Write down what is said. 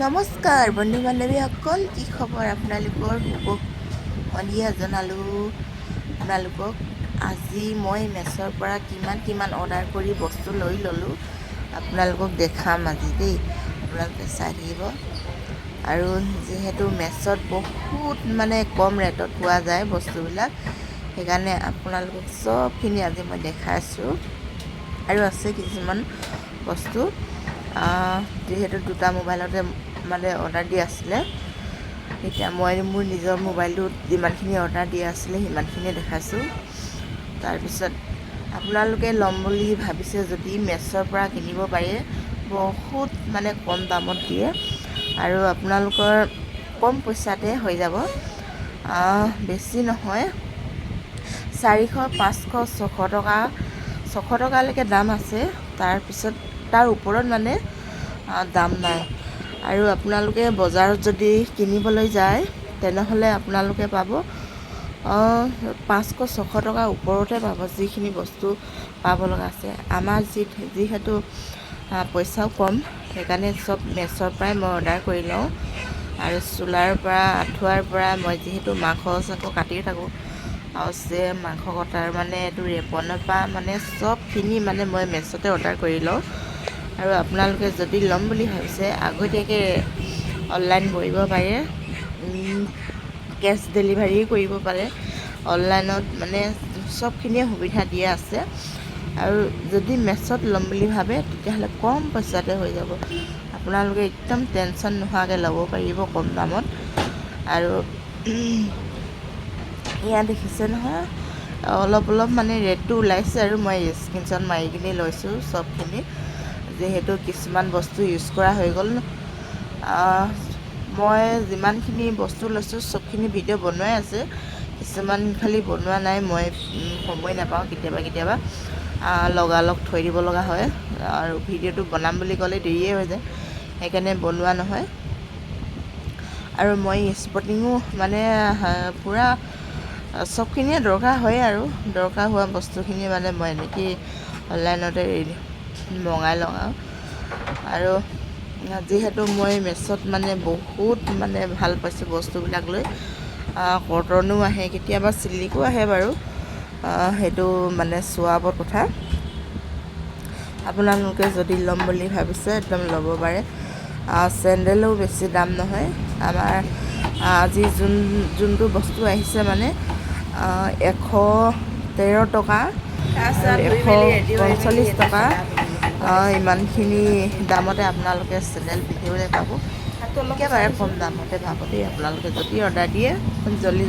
নমস্কাৰ বন্ধু বান্ধৱীসকল, কি খবৰ আপোনালোকৰ? শুভ সন্ধিয়া জনালোঁ আপোনালোকক। আজি মই মেছৰ পৰা কিমান অৰ্ডাৰ কৰি বস্তু লৈ ল'লোঁ আপোনালোকক দেখাম আজি দেই, আপোনালোকে চাই থাকিব। আৰু যিহেতু মেছত বহুত কম ৰেটত পোৱা যায় বস্তুবিলাক, সেইকাৰণে আপোনালোকক চবখিনি আজি মই দেখাইছোঁ। আৰু আছে কিছুমান বস্তু, যিহেতু দুটা মোবাইলতে অৰ্ডাৰ দি আছিলে, এতিয়া মই মোৰ নিজৰ মোবাইলটোত যিমানখিনি অৰ্ডাৰ দিয়া আছিলে সিমানখিনিয়ে দেখাইছোঁ। তাৰপিছত আপোনালোকে ল'ম বুলি ভাবিছে যদি মেছৰ পৰা কিনিব পাৰে, বহুত কম দামত দিয়ে আৰু আপোনালোকৰ কম পইচাতে হৈ যাব। বেছি নহয়, 400, 500, 600 টকালৈকে দাম আছে। তাৰপিছত তাৰ ওপৰত দাম নাই। আৰু আপোনালোকে বজাৰত যদি কিনিবলৈ যায় তেনেহ'লে আপোনালোকে পাব 500, 600 টকাৰ ওপৰতে পাব যিখিনি বস্তু পাব লগা আছে। আমাৰ যিহেতু পইচাও কম, সেইকাৰণে চব মেছৰ পৰাই মই অৰ্ডাৰ কৰি লওঁ। আৰু চোলাৰ পৰা, আঁঠুৱাৰ পৰা, মই যিহেতু মাংস কাটি থাকোঁ, আৰু মাংস কটাৰ এইটো ৰেপনৰ পৰা চবখিনি মই মেছতে অৰ্ডাৰ কৰি লওঁ। আৰু আপোনালোকে যদি ল'ম বুলি ভাবিছে আগতীয়াকৈ অনলাইন কৰিব পাৰে, কেছ ডেলিভাৰী কৰিব পাৰে। অনলাইনত চবখিনিয়ে সুবিধা দিয়া আছে। আৰু যদি মেছত ল'ম বুলি ভাবে তেতিয়াহ'লে কম পইচাতে হৈ যাব। আপোনালোকে একদম টেনশ্যন নোহোৱাকৈ ল'ব পাৰিব কম দামত। আৰু ইয়াত দেখিছে নহয়, অলপ ৰেটটো ওলাইছে আৰু মই স্ক্ৰীনশ্বট মাৰি কিনি লৈছোঁ চবখিনি, যিহেতু কিছুমান বস্তু ইউজ কৰা হৈ গ'ল। মই যিমানখিনি বস্তু লৈছোঁ চবখিনি ভিডিঅ' বনোৱাই আছে, কিছুমান খালি বনোৱা নাই, মই সময় নাপাওঁ। কেতিয়াবা লগালগ থৈ দিব লগা হয়, আৰু ভিডিঅ'টো বনাম বুলি ক'লে দেৰিয়ে হৈ যায়, সেইকাৰণে বনোৱা নহয়। আৰু মই স্পৰ্টিঙো পূৰা চবখিনিয়ে দৰকাৰ হয়, আৰু দৰকাৰ হোৱা বস্তুখিনি মই এনেকেই অনলাইনতে মঙাই লওঁ। আৰু যিহেতু মই মেছত বহুত ভাল পাইছোঁ বস্তুবিলাক লৈ। কটনো আহে, কেতিয়াবা চিল্কো আহে বাৰু, সেইটো চোৱাৰ ওপৰত কথা। আপোনালোকে যদি ল'ম বুলি ভাবিছে একদম ল'ব পাৰে। চেণ্ডেলো বেছি দাম নহয়। আমাৰ আজি যোনটো বস্তু আহিছে 113 টকা, 145 টকা, ইমানখিনি দামতে আপোনালোকে চেণ্ডেল পিন্ধিবলৈ পাব। একেবাৰে কম দামতে পাব দেই। আপোনালোকে যদি অৰ্ডাৰ দিয়ে জল্দি